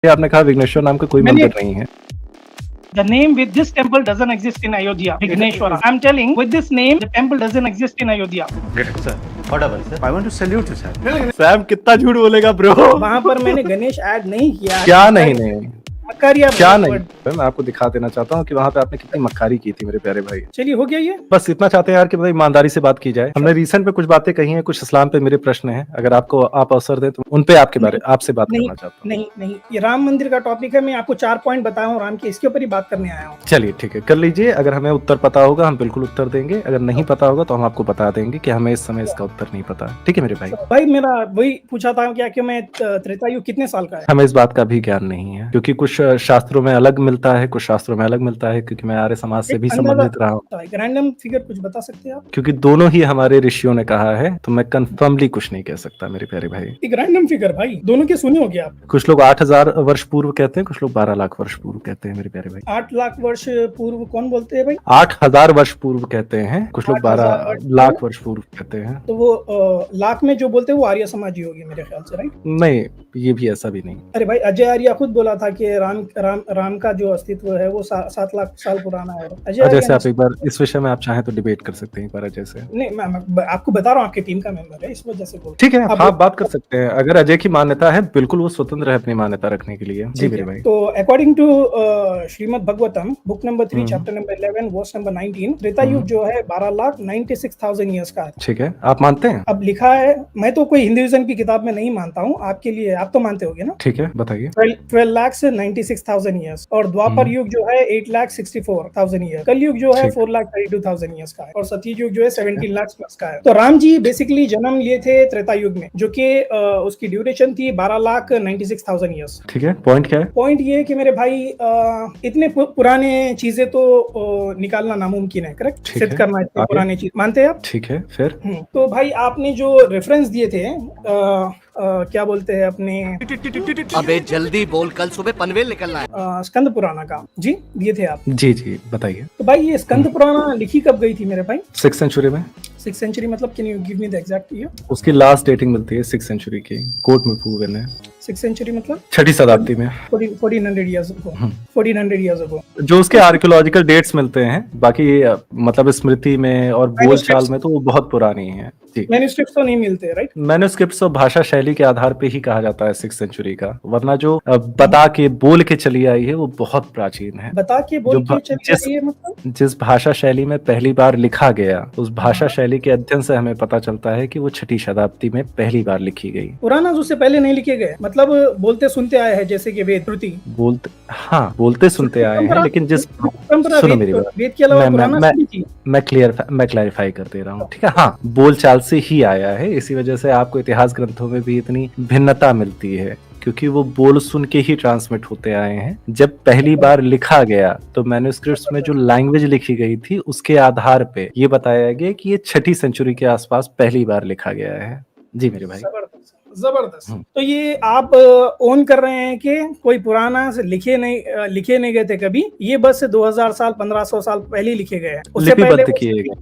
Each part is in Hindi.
आपने कहा विघ्नेश्वर नाम का कोई मैंने मंदिर नहीं है। The name with this temple doesn't exist in Ayodhya. Vigneshwara. I'm telling, with this name, the temple doesn't exist in Ayodhya. Sir, audible, sir. I want to salute you, sir. Sam कितना झूठ बोलेगा ब्रो। वहाँ पर मैंने गणेश ऐड नहीं किया। क्या नहीं मक्कारिया क्या नहीं, मैं आपको दिखा देना चाहता हूँ कि वहाँ पे आपने कितनी मक्कारी की थी मेरे प्यारे भाई। चलिए हो गया ये। बस इतना चाहते हैं यार कि मतलब ईमानदारी से बात की जाए। हमने रिसेंट पे कुछ बातें कही हैं, कुछ इस्लाम पे मेरे प्रश्न हैं, अगर आपको आप अवसर दें तो उन पे आपसे बात करना चाहता हूँ। नहीं, ये राम मंदिर का टॉपिक है। मैं आपको 4 पॉइंट बताया हूँ राम के, इसके ऊपर ही बात करने आया हूँ। चलिए ठीक है, कर लीजिए। अगर हमें उत्तर पता होगा हम बिल्कुल उत्तर देंगे, अगर नहीं पता होगा तो हम आपको बता देंगे कि हमें इस समय इसका उत्तर नहीं पता। ठीक है मेरे भाई। भाई मेरा वही पूछा था क्या कि मैं त्रेता युग कितने साल का है? हमें इस बात का भी ज्ञान नहीं है, क्योंकि कुछ शास्त्रों में अलग मिलता है, कुछ शास्त्रों में अलग मिलता है, क्योंकि मैं आर्य समाज से भी संबंधित रहा हूँ। रैंडम फिगर कुछ बता सकते हैं आप? क्योंकि दोनों ही हमारे ऋषियों ने कहा है, तो मैं कंफर्मली कुछ नहीं कह सकता मेरे प्यारे भाई। एक रैंडम फिगर भाई, दोनों के सुने हो गया आप? कुछ लोग 8,000 वर्ष पूर्व कहते हैं, कुछ लोग 12 लाख वर्ष पूर्व कहते हैं मेरे प्यारे भाई। 8 लाख वर्ष पूर्व कौन बोलते हैं भाई? 8,000 वर्ष पूर्व कहते हैं, कुछ लोग 12 लाख वर्ष पूर्व कहते हैं। तो वो लाख में जो बोलते हैं वो आर्य समाज ही होगी मेरे ख्याल से, राइट? नहीं, ये भी ऐसा भी नहीं। अरे भाई अजय आर्य खुद बोला था कि राम का जो अस्तित्व है वो 7 लाख साल पुराना है। अजय से आप एक बार इस विषय में आप चाहें तो डिबेट कर सकते हैं एक बार अजय से। नहीं, मैं आपको बता रहा हूँ, आपकी टीम का मेंबर है इस वजह से बोल। ठीक है, आप बात कर सकते हैं। अगर अजय की मान्यता है, बिल्कुल वो स्वतंत्र है अपनी मान्यता रखने के लिए। जी मेरे भाई। तो according to Shrimad Bhagavatam book number 3 chapter number 11 verse number 19, Treta Yuga जो है 12,96,000 ईयर्स का है। ठीक है, आप मानते हैं? अब लिखा है, मैं तो कोई हिंदुइज्म की किताब में नहीं मानता हूँ, आपके लिए आप तो मानते होगे ना? ठीक है, बताइए। 12,96,000 ईयर्स, और द्वापर युग जो है 8,64,000 ईयर, कल युग जो है 4,32,000 ईयर्स का है, और सतयुग युग जो है 17 लाख प्लस का है। तो राम जी बेसिकली जन्म लिए थे त्रेता युग में, जो कि उसकी ड्यूरेशन थी 12,96,000 ईयर्स। ठीक है, पॉइंट क्या है? पॉइंट ये कि मेरे भाई इतने पुराने चीजें तो निकालना नामुमकिन है, करेक्ट? सिद्ध करना इतने पुराने चीज, मानते हैं आप? ठीक है, फिर तो भाई आपने जो रेफरेंस दिए थे क्या बोलते हैं अपने, अबे जल्दी बोल, कल सुबह पनवेल निकलना है। स्कंद पुराना का जी दिए थे आप? जी बताइए। तो भाई ये स्कंद पुराना लिखी कब गई थी मेरे भाई? 6th सेंचुरी में। 6th सेंचुरी मतलब can you give me the exact year? उसकी लास्ट डेटिंग मिलती है 6th सेंचुरी की, कोर्ट में प्रूवन है। 6th सेंचुरी मतलब 6ठी शताब्दी में, 1400 इयर्स अगो। 1400 इयर्स अगो जो उसके आर्कियोलॉजिकल डेट्स मिलते हैं, बाकी मतलब स्मृति में और बोलचाल में तो वो बहुत पुरानी है। मैन्युस्क्रिप्ट्स तो नहीं मिलते, राइट? मैन्युस्क्रिप्ट्स और भाषा शैली के आधार पे ही कहा जाता है 6th सेंचुरी का, वरना जो बता के बोल के चली आई है वो बहुत प्राचीन है। बता के बोल के चली आई है मतलब? जिस भाषा शैली में पहली बार लिखा गया, उस भाषा शैली के अध्ययन से हमें पता चलता है कि वो 6ठी शताब्दी में पहली बार लिखी गई। पुराना उससे पहले नहीं लिखे गए, मतलब बोलते सुनते आए हैं, जैसे कि वेद, श्रुति। बोलते सुनते आए हैं, लेकिन जिस सुनो मेरी बात, वेद के अलावा पुराना थी। मैं क्लियरिफाई कर दे रहा हूँ, ठीक है? हाँ, बोलचाल से ही आया है, इसी वजह से आपको इतिहास ग्रंथों में भी इतनी भिन्नता मिलती है, क्योंकि वो बोल सुन के ही ट्रांसमिट होते आए हैं। जब पहली बार लिखा गया तो मैन्युस्क्रिप्ट्स में जो लैंग्वेज लिखी गई थी उसके आधार पे ये बताया गया कि ये 6ठी सेंचुरी के आसपास पहली बार लिखा गया है। जी मेरे भाई। जबरदस्त। तो ये आप ओन कर रहे हैं कि कोई पुराना से लिखे नहीं गए थे कभी, ये बस 2000 साल 1500 साल पहले लिखे गए, उससे पहले किए गए,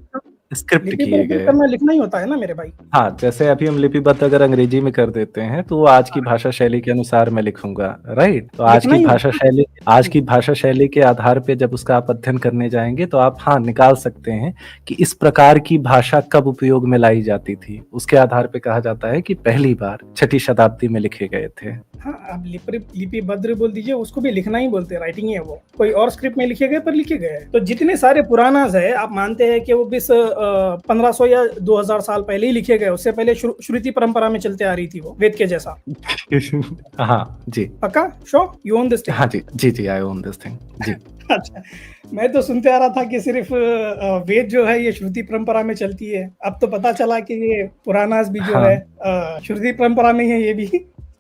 स्क्रिप्ट किए गए। करना लिखना ही होता है ना मेरे भाई। हाँ, जैसे अभी हम लिपिबद्ध अगर अंग्रेजी में कर देते हैं तो आज की भाषा शैली के अनुसार मैं लिखूंगा, राइट? तो आज की भाषा शैली के आधार पे जब उसका आप अध्ययन करने जाएंगे तो आप निकाल सकते हैं कि इस प्रकार की भाषा कब उपयोग में लाई जाती थी, उसके आधार पे कहा जाता है कि पहली बार 6ठी शताब्दी में लिखे गए थे। हाँ, आप लिपिबद्ध बोल दीजिए, उसको भी लिखना ही बोलते हैं, राइटिंग है वो, कोई और स्क्रिप्ट में लिखे गए पर लिखे गए। तो जितने सारे पुरानास है आप मानते हैं कि वो भी 1500 या 2000 साल पहले ही लिखे गए, उससे पहले श्रुति परंपरा में चलते आ रही थी वो, वेद के जैसा। हाँ जी, पक्का? Sure you own this thing? हाँ जी आई ओन दिस थिंग जी। अच्छा, मैं तो सुनते आ रहा था कि सिर्फ वेद जो है ये श्रुति परंपरा में चलती है, अब तो पता चला कि ये पुरानास भी जो है श्रुति परंपरा में है ये भी।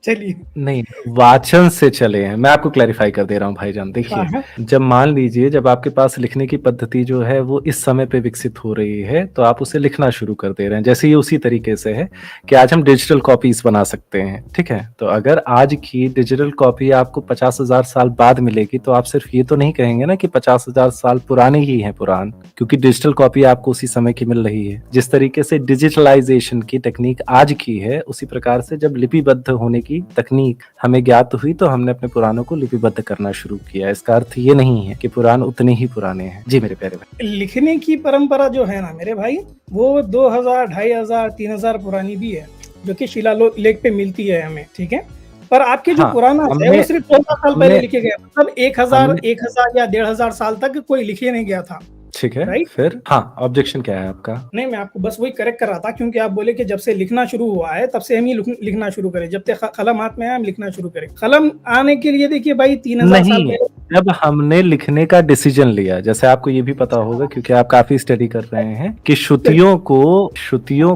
चलिए, नहीं, वाचन से चले हैं। मैं आपको क्लैरिफाई कर दे रहा हूँ भाईजान। देखिए, जब मान लीजिए जब आपके पास लिखने की पद्धति जो है वो इस समय पे विकसित हो रही है तो आप उसे लिखना शुरू कर दे रहे हैं। जैसे ये उसी तरीके से है कि आज हम डिजिटल कॉपीज बना सकते हैं, ठीक है? तो अगर आज की डिजिटल कॉपी आपको 50,000 साल बाद मिलेगी तो आप सिर्फ ये तो नहीं कहेंगे ना कि 50,000 साल पुराने ही हैं पुरान, क्योंकि डिजिटल कॉपी आपको उसी समय की मिल रही है। जिस तरीके से डिजिटलाइजेशन की टेक्निक आज की है, उसी प्रकार से जब लिपिबद्ध होने की की तकनीक हमें ज्ञात हुई तो हमने अपने पुराणों को लिपिबद्ध करना शुरू किया। इसका अर्थ ये नहीं है कि पुराण उतने ही पुराने हैं। जी मेरे प्यारे भाई। लिखने की परंपरा जो है ना मेरे भाई, वो 2000, 2500, 3000 पुरानी भी है, जो कि शिलालेख पे मिलती है हमें, ठीक है। पर आपके जो हाँ, पुराना है हमने वो सिर्फ 14 साल पहले हमने लिखे गए, मतलब 1000 हमने 1000 या 1500 साल तक कोई लिखे नहीं गया था, ठीक है, राइट। फिर हाँ, ऑब्जेक्शन क्या है आपका? नहीं, मैं आपको बस वही करेक्ट कर रहा था, क्योंकि आप बोले कि जब से लिखना शुरू हुआ है तब से हम ही लिखना शुरू करें, जब तक कलम हाथ में आया हम लिखना शुरू करें। कलम आने के लिए देखिए भाई 3000 साल नहीं, पहले जब हमने लिखने का डिसीजन लिया, जैसे आपको ये भी पता होगा क्योंकि आप काफी स्टडी कर रहे हैं कि श्रुतियों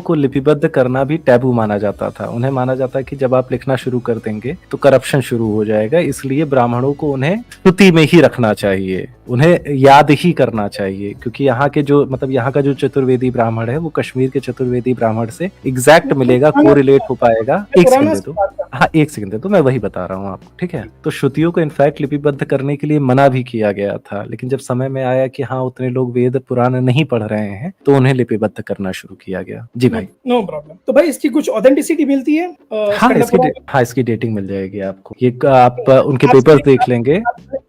को लिपिबद्ध करना भी टैबू माना जाता था। उन्हें माना जाता है कि जब आप लिखना शुरू कर देंगे तो करप्शन शुरू हो जाएगा, इसलिए ब्राह्मणों को उन्हें श्रुति में ही रखना चाहिए, उन्हें याद ही करना चाहिए, क्योंकि यहाँ के जो मतलब यहाँ का जो चतुर्वेदी ब्राह्मण है वो कश्मीर के चतुर्वेदी ब्राह्मण से एग्जैक्ट मिलेगा, कोरिलेट हो पाएगा। एक सेकंड दे दो, हाँ एक सेकंड दे दो, मैं वही बता रहा हूँ आपको, ठीक है। तो श्रुतियों को इनफैक्ट लिपिबद्ध करने के लिए मना भी किया गया था, लेकिन जब समय में आया कि हाँ उतने लोग वेद पुराण नहीं पढ़ रहे हैं तो उन्हें लिपिबद्ध करना शुरू किया गया। जी भाई। No problem. तो भाई इसकी कुछ ऑथेंटिसिटी मिलती है? हाँ इसकी डेटिंग मिल जाएगी आपको, ये आप उनके पेपर्स देख लेंगे।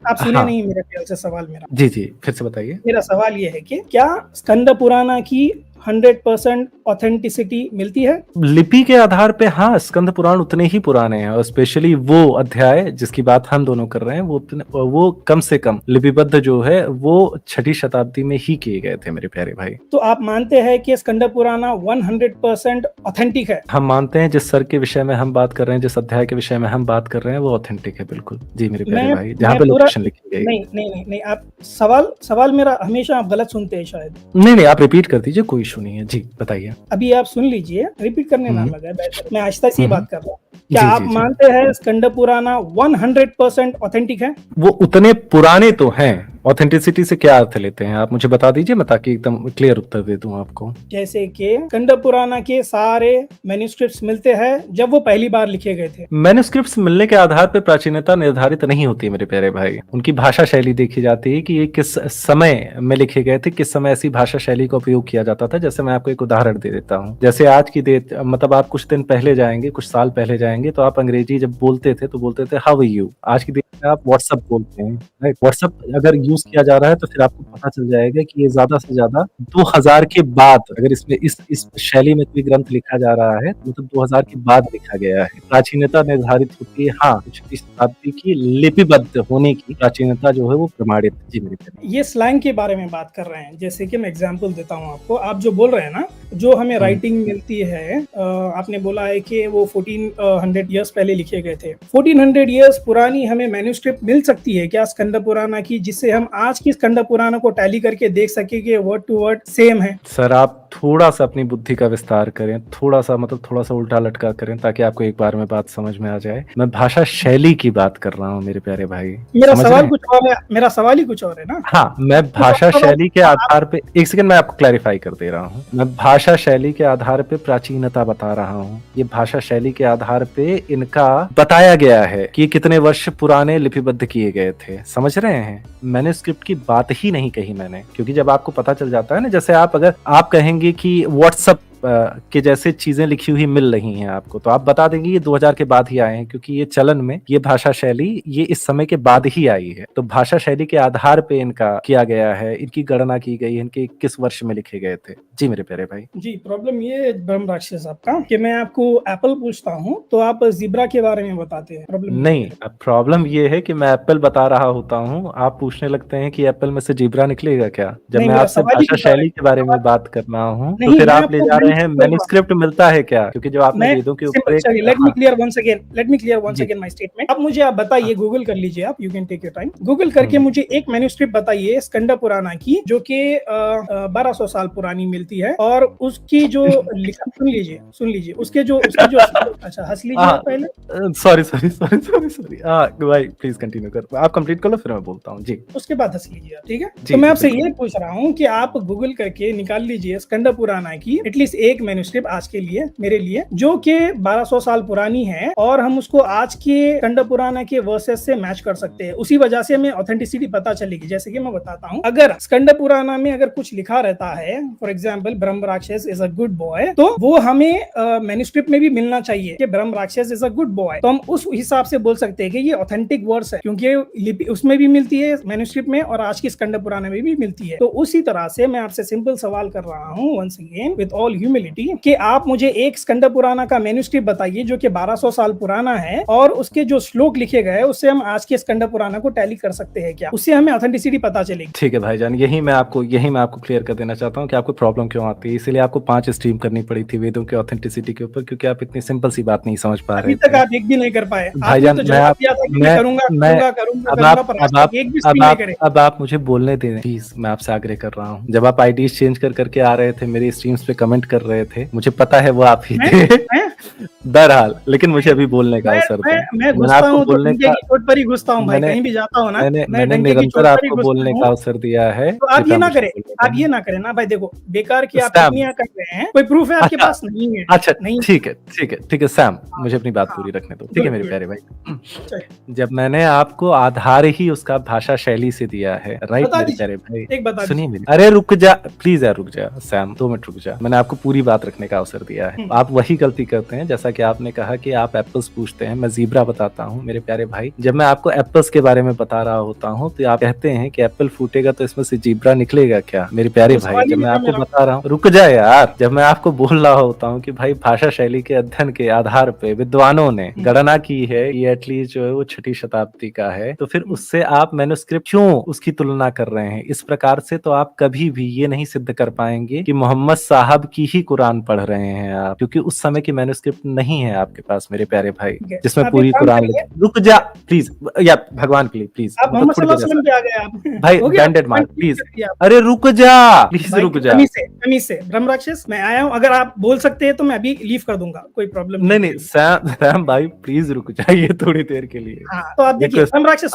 आप सुने हाँ। नहीं मेरे ख्याल से सवाल मेरा। जी जी फिर से बताइए। मेरा सवाल ये है कि क्या स्कंद पुराना की 100% ऑथेंटिसिटी मिलती है? लिपि के आधार पे हाँ, स्कंद पुराण उतने ही पुराने हैं, और स्पेशली वो अध्याय जिसकी बात हम दोनों कर रहे हैं वो कम से कम लिपिबद्ध जो है वो 6ठी शताब्दी में ही किए गए थे मेरे प्यारे भाई। तो आप मानते हैं कि स्कंद पुराना 100% ऑथेंटिक है? हम मानते हैं, जिस सर के विषय में हम बात कर रहे हैं, जिस अध्याय के विषय में हम बात कर रहे हैं वो ऑथेंटिक है बिल्कुल। जी मेरे प्यारे भाई, जहाँ पे लोकेशन लिखी गई। नहीं, आप सवाल मेरा हमेशा आप गलत सुनते हैं शायद। नहीं आप रिपीट कर दीजिए, कोई इशू नहीं है। जी बताइए। अभी आप सुन लीजिए, रिपीट करने ना लगा है, बेहतर। मैं आहिस्ता से बात कर रहा हूँ। क्या जी, आप जी, जी। मानते हैं स्कंद पुराना 100% ऑथेंटिक है? वो उतने पुराने तो हैं। ऑथेंटिसिटी से क्या अर्थ लेते हैं आप मुझे बता दीजिए, मैं ताकि एकदम क्लियर उत्तर दे दूं आपको। जैसे कि स्कंद पुराना के सारे मैन्युस्क्रिप्ट्स मिलते हैं जब वो पहली बार लिखे गए थे। मैन्युस्क्रिप्ट्स मिलने के आधार पर प्राचीनता निर्धारित नहीं होती मेरे प्यारे भाई। उनकी भाषा शैली देखी जाती है कि ये किस समय में लिखे गए थे, किस समय ऐसी भाषा शैली का उपयोग किया जाता था। जैसे मैं आपको एक उदाहरण दे देता हूँ, जैसे आज की डेट, मतलब आप कुछ दिन पहले जाएंगे, कुछ साल पहले जाएंगे तो आप अंग्रेजी जब बोलते थे तो बोलते थे हाउ आर यू। आज की डेट में आप व्हाट्सएप बोलते हैं, राइट। व्हाट्सएप अगर यूज किया जा रहा है तो फिर आपको पता चल जाएगा कि ये ज्यादा से ज्यादा 2000 के बाद, अगर इसमें इस शैली में कोई ग्रंथ लिखा जा रहा है तो मतलब 2000 के बाद लिखा गया है। प्राचीनता निर्धारित होती है हाँ 6वीं शताब्दी की लिपिबद्ध होने की प्राचीनता जो है वो प्रमाणित। जी मेरे प्यारे। ये स्लैंग के बारे में बात कर रहे हैं, जैसे कि मैं एग्जांपल देता हूँ आपको। आप जो बोल रहे हैं ना, जो हमें राइटिंग मिलती है, आपने बोला है कि वो 1400 ईयर्स पहले लिखे गए थे। 1400 ईयर्स पुरानी हमें मैन्युस्क्रिप्ट मिल सकती है क्या स्कंद पुराना की, जिससे हम आज की स्कंद पुराना को टैली करके देख सके कि वर्ड टू वर्ड सेम है? सर आप थोड़ा सा अपनी बुद्धि का विस्तार करें, थोड़ा सा उल्टा लटका करें ताकि आपको एक बार में बात समझ में आ जाए। मैं भाषा शैली की बात कर रहा हूँ मेरे प्यारे भाई। मेरा सवाल कुछ और है, मेरा सवाल ही कुछ और है ना। हाँ मैं भाषा शैली के आधार पे, एक सेकंड मैं आपको क्लैरिफाई कर दे रहा हूँ। मैं भाषा शैली के आधार पे प्राचीनता बता रहा हूँ। ये भाषा शैली के आधार पे इनका बताया गया है कि कितने वर्ष पुराने लिपिबद्ध किए गए थे। समझ रहे हैं, मैन्युस्क्रिप्ट की बात ही नहीं कही मैंने, क्योंकि जब आपको पता चल जाता है ना, जैसे अगर आप कहेंगे कि व्हाट्सएप के जैसे चीजें लिखी हुई मिल रही हैं आपको, तो आप बता देंगे ये 2000 के बाद ही आए हैं, क्योंकि ये चलन में ये भाषा शैली ये इस समय के बाद ही आई है। तो भाषा शैली के आधार पे इनका किया गया है, इनकी गणना की गई है, इनके किस वर्ष में लिखे गए थे। जी मेरे प्यारे भाई। जी प्रॉब्लम ये ब्रह्म राक्षस आपका कि मैं आपको एप्पल पूछता हूँ तो आप ज़ीब्रा के बारे में बताते हैं। प्रॉब्लम नहीं, प्रॉब्लम ये है कि मैं एप्पल बता रहा होता हूँ, आप पूछने लगते हैं कि एप्पल में से जीब्रा निकलेगा क्या। जब मैं आपसे भाषा शैली के बारे में बात कर रहा हूँ तो फिर आप ले जा रहे हैं मैन्युस्क्रिप्ट मिलता है क्या, क्योंकि जो आपने वेदों के ऊपर let me clear once again my statement. अब मुझे आप बताइए, गूगल कर लीजिए आप, you can take your time, Google करके मुझे एक मैन्युस्क्रिप्ट बताइए स्कंद पुराना की जो कि 1200 साल पुरानी मिलती है, और उसकी जो लिखा, सुन लीजिए उसकी जो अच्छा हंस लीजिए पहले। सॉरी भाई प्लीज कंटिन्यू कर, आप कंप्लीट कर लो फिर मैं बोलता हूँ। जी उसके बाद हंस लीजिए, ठीक है। तो मैं आपसे ये पूछ रहा हूँ कि आप गूगल करके निकाल लीजिए स्कंद पुराना की एटलीस्ट एक मैन्युस्क्रिप्ट आज के लिए मेरे लिए जो कि 1200 साल पुरानी है और हम उसको आज के स्कंद पुराण के वर्सेस से मैच कर सकते हैं। उसी वजह से हमें ऑथेंटिसिटी पता चलेगी। जैसे कि मैं बताता हूँ, अगर स्कंद पुराण में अगर कुछ लिखा रहता है, फॉर एग्जाम्पल ब्रह्म राक्षस इज अ गुड बॉय, तो वो हमें मैन्युस्क्रिप्ट में भी मिलना चाहिए कि ब्रह्म राक्षस इज अ गुड बॉय। तो हम उस हिसाब से बोल सकते हैं कि ये ऑथेंटिक वर्ड्स है, क्योंकि लिपि उसमें भी मिलती है मैन्युस्क्रिप्ट में और आज की स्कंद पुराण में भी मिलती है। तो उसी तरह से मैं आपसे सिंपल सवाल कर रहा हूँ once again with all humility कि आप मुझे एक स्कंद पुराण का मैन्युस्क्रिप्ट बताइए जो कि 1200 साल पुराना है और उसके जो श्लोक लिखे गए उससे हम आज के स्कंद पुराण को टैली कर सकते हैं क्या? उससे हमें ऑथेंटिसिटी पता चलेगी। ठीक है भाईजान, यही मैं आपको क्लियर कर देना चाहता हूँ कि आपको प्रॉब्लम क्यों आती है। इसीलिए आपको 5 स्ट्रीम करनी पड़ी थी वेदों के ऑथेंटिसिटी के ऊपर, क्योंकि आप इतनी सिंपल सी बात नहीं समझ पा रहे अभी तक आप एक भी नहीं कर पाए। भाईजान। आपने तो जवाब दिया था कि मैं करूंगा, पर आज तक एक भी स्ट्रीम नहीं करे। अब आप मुझे बोलने दें प्लीज, मैं आपसे आग्रह कर रहा हूँ। जब आप आईडीज चेंज कर करके आ रहे थे, मेरी स्ट्रीम्स पे कमेंट कर रहे थे, मुझे पता है वो आप ही थे बहरहाल, लेकिन मुझे अभी बोलने का अवसर दें। मैं घुसता हूं तो डंके की चोट पर ही घुसता हूं भाई, कहीं भी जाता हूं ना मैंने निरंतर आपको बोलने का अवसर दिया है। तो आप ये ना करें ना भाई। देखो बेकार की आप टिप्पणियां कर रहे हैं, कोई प्रूफ है आपके पास? नहीं है। अच्छा ठीक है सैम, मुझे अपनी बात पूरी रखने दो, ठीक है मेरे प्यारे भाई। जब मैंने आपको आधार ही उसका भाषा शैली से दिया है, राइट मेरे प्यारे भाई, एक बता सुनिए मेरी। अरे रुक जा प्लीज यार, रुक जा सैम, 2 मिनट रुक जा। मैंने आपको पूरी बात रखने का अवसर दिया है। आप वही गलती करते हैं जैसा कि आपने कहा कि आप एप्पल्स पूछते हैं, मैं ज़ीब्रा बताता हूँ मेरे प्यारे भाई। जब मैं आपको एप्पल्स के बारे में बता रहा होता हूँ तो आप कहते हैं कि एप्पल फूटेगा तो इसमें से ज़ीब्रा निकलेगा क्या? मेरे प्यारे भाई, जब मैं आपको बता रहा हूँ, रुक जा यार, जब मैं आपको बोल रहा होता हूँ कि भाई भाषा शैली के अध्ययन के आधार पे विद्वानों ने गणना की है, ये एटलीस्ट जो है वो 6ठी शताब्दी का है, तो फिर उससे आप मैन्युस्क्रिप्ट क्यों उसकी तुलना कर रहे हैं? इस प्रकार से तो आप कभी भी ये नहीं सिद्ध कर पाएंगे कि मोहम्मद साहब की ही कुरान पढ़ रहे हैं आप, क्योंकि उस समय की मैन्युस्क्रिप्ट नहीं है आपके पास मेरे प्यारे भाई, जिसमें पूरी कुरान लिखी। रुक जा प्लीज यार, भगवान के लिए प्लीज भाई, बैंडेड मार प्लीज। अरे रुक जा प्लीज, रुक जा। तमीज से ब्रह्म राक्षस मैं आया हूँ, अगर आप बोल सकते हैं तो मैं अभी लीव कर दूंगा, कोई प्रॉब्लम नहीं। सैम भाई प्लीज रुक जाइए थोड़ी देर के लिए। तो आप देखिए ब्रह्म राक्षस,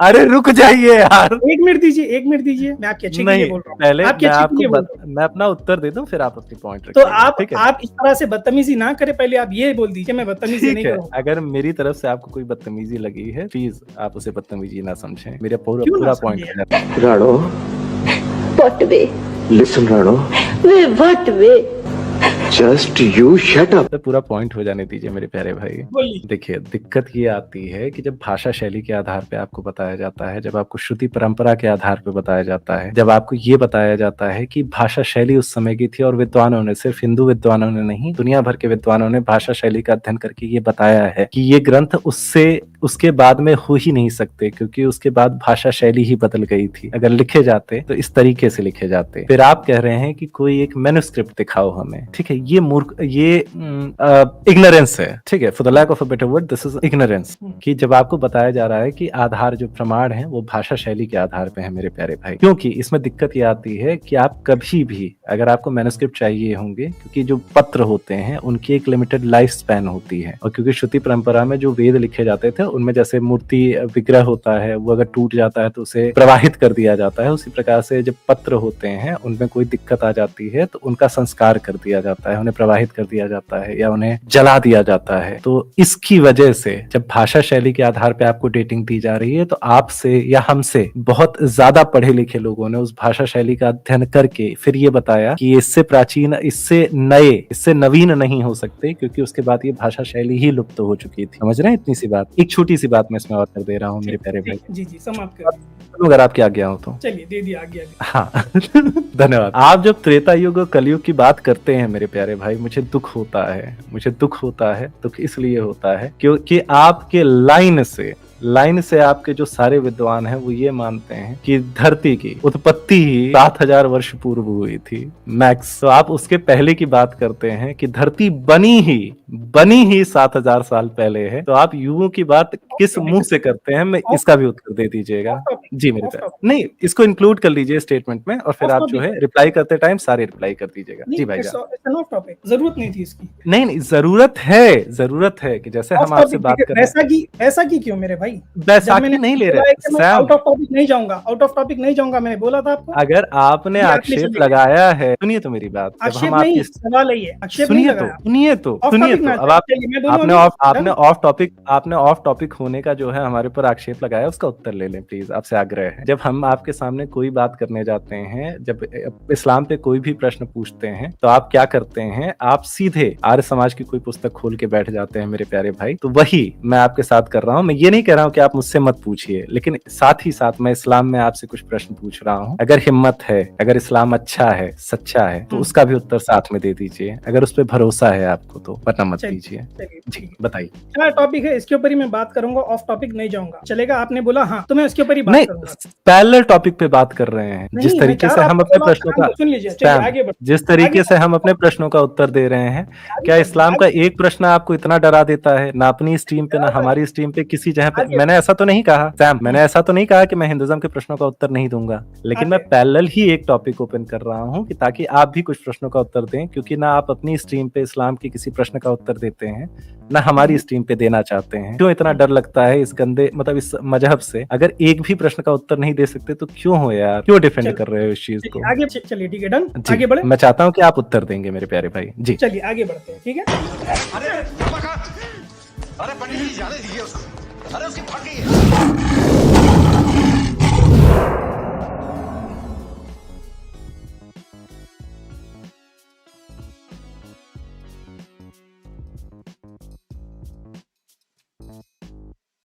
अरे रुक जाइए यार, 1 मिनट दीजिए, मैं आपके अच्छे के लिए बोल रहा हूँ। पहले मैं अपना उत्तर दे दूं, फिर आप अपनी पॉइंट रखिए। तो आप इस तरह से बदतमीजी ना करें, पहले आप ये बोल दीजिए मैं बदतमीजी नहीं करूंगा। अगर मेरी तरफ से आपको कोई बदतमीजी लगी है, प्लीज आप उसे बदतमीजी ना समझें। मेरा पूरा पॉइंट है। Rano, What way? listen Rano, What way? just you shut up. तो पूरा पॉइंट हो जाने दीजिए मेरे प्यारे भाई। देखिए दिक्कत ये आती है कि जब भाषा शैली के आधार पे आपको बताया जाता है, जब आपको श्रुति परंपरा के आधार पे बताया जाता है, जब आपको ये बताया जाता है कि भाषा शैली उस समय की थी और विद्वानों ने, सिर्फ हिंदू विद्वानों ने नहीं, दुनिया भर के विद्वानों ने भाषा शैली का अध्ययन करके ये बताया है कि ये ग्रंथ उसके बाद में हो ही नहीं सकते, क्योंकि उसके बाद भाषा शैली ही बदल गई थी। अगर लिखे जाते तो इस तरीके से लिखे जाते। फिर आप कह रहे हैं कि कोई एक मैन्युस्क्रिप्ट दिखाओ हमें, ठीक है? ये इग्नोरेंस है, ठीक है? For the lack of a better word, this is ignorance. कि जब आपको बताया जा रहा है कि आधार जो प्रमाण है वो भाषा शैली के आधार पे है मेरे प्यारे भाई, क्योंकि इसमें दिक्कत ये आती है कि आप कभी भी अगर आपको मैन्युस्क्रिप्ट चाहिए होंगे, क्योंकि जो पत्र होते हैं उनकी एक लिमिटेड लाइफ स्पैन होती है, और क्योंकि श्रुति परंपरा में जो वेद लिखे जाते थे उनमें जैसे मूर्ति विग्रह होता है, वो अगर टूट जाता है तो उसे प्रवाहित कर दिया जाता है, उसी प्रकार से जब पत्र होते हैं उनमें कोई दिक्कत आ जाती है तो उनका संस्कार कर दिया जाता है, उन्हें प्रवाहित कर दिया जाता है या उन्हें जला दिया जाता है। तो इसकी वजह से जब भाषा शैली के आधार पर आपको डेटिंग दी जा रही है तो आपसे या हमसे बहुत ज्यादा पढ़े लिखे लोगों ने उस भाषा शैली का अध्ययन करके फिर ये बताया कि इससे प्राचीन, इससे नए, इससे नवीन नहीं हो सकते, क्योंकि उसके बाद ये भाषा शैली ही लुप्त हो चुकी थी। समझ रहे हैं? इतनी सी बात, एक छोटी सी बात मैं इसमें और कर दे रहा हूँ मेरे प्यारे भाई। जी समाप्त कर, अगर आपकी आज्ञा हो तो। चलिए दे दिया आज्ञा। हाँ धन्यवाद। आप जब त्रेता युग और कलयुग की बात करते हैं मेरे प्यारे भाई, मुझे दुख होता है। दुख इसलिए होता है क्योंकि आपके लाइन से आपके जो सारे विद्वान हैं वो ये मानते हैं कि धरती की उत्पत्ति ही 7000 वर्ष पूर्व हुई थी मैक्स। तो आप उसके पहले की बात करते हैं कि धरती बनी ही बनी ही 7000 साल पहले है, तो आप युगों की बात किस मुंह से करते हैं, मैं इसका भी उत्तर दे दीजिएगा। जी मेरे प्यारे, नहीं इसको इंक्लूड कर लीजिए स्टेटमेंट में, और फिर आप जो है रिप्लाई करते टाइम सारे रिप्लाई कर दीजिएगा। जी भाईजान, ऑफ टॉपिक, जरूरत नहीं थी इसकी। नहीं जरूरत है कि जैसे हम आपसे बात कर रहे हैं। ऐसा की क्यों मेरे भाई? बैसाखी नहीं ले रहे सैम, आउट ऑफ टॉपिक नहीं जाऊंगा, मैंने बोला था आपको। अगर आपने आक्षेप लगाया है, सुनिए तो मेरी बात, आक्षेप नहीं, सवाल है, आक्षेप नहीं लगाया। सुनिए तो अब आपने ऑफ टॉपिक होने का जो है हमारे ऊपर आक्षेप लगाया, उसका उत्तर ले लें प्लीज, आपसे आग्रह है। जब हम आपके सामने कोई बात करने जाते हैं, जब इस्लाम पे कोई भी प्रश्न पूछते हैं, तो आप क्या करते हैं, आप सीधे आर्य समाज की कोई पुस्तक खोल के बैठ जाते हैं मेरे प्यारे भाई। तो वही मैं आपके साथ कर रहा हूँ। मैं ये नहीं कह रहा हूँ कि आप मुझसे मत पूछिए, लेकिन साथ ही साथ मैं इस्लाम में आपसे कुछ प्रश्न पूछ रहा हूँ। अगर हिम्मत है, अगर इस्लाम अच्छा है, सच्चा है, तो उसका भी उत्तर साथ में दे दीजिए, अगर उस पर भरोसा है आपको तो, वरना मत दीजिए। जी बताइए क्या टॉपिक है, इसके ऊपर ही मैं बात करूंगा, ऑफ टॉपिक नहीं जाऊंगा, चलेगा? आपने बोला हाँ, तो मैं उसके ऊपर ही बात करूंगा। पैरेलल टॉपिक पे बात कर रहे हैं। जिस तरीके से हम अपने प्रश्नों का, जिस तरीके से हम अपने प्रश्नों का उत्तर दे रहे हैं, क्या इस्लाम का एक प्रश्न आपको इतना डरा देता है? ना अपनी स्ट्रीम पे, ना हमारी स्ट्रीम पे, किसी जगह पे मैंने ऐसा तो नहीं कहा सैम, मैंने ऐसा तो नहीं कहा कि मैं हिंदुइज्म के प्रश्नों का उत्तर नहीं दूंगा, लेकिन मैं पैरेलल ही एक टॉपिक ओपन कर रहा हूं कि ताकि आप भी कुछ प्रश्नों का उत्तर दें, क्योंकि ना आप अपनी स्ट्रीम पे इस्लाम के किसी प्रश्न का उत्तर देते हैं, ना हमारी स्ट्रीम पे देना चाहते हैं। क्यों इतना डर लगता है इस गंदे, मतलब इस मजहब से? अगर एक भी प्रश्न का उत्तर नहीं दे सकते तो क्यों हो यार, क्यों डिफेंड कर रहे हो इस चीज को? आगे चलिए, ठीक है, डन, आगे बढ़े। मैं चाहता हूँ कि आप उत्तर देंगे मेरे प्यारे भाई। जी चलिए आगे बढ़ते हैं, ठीक है। अरे पंडित जी, ज्यादा दीजिए उसको, अरे उसकी फट गई है।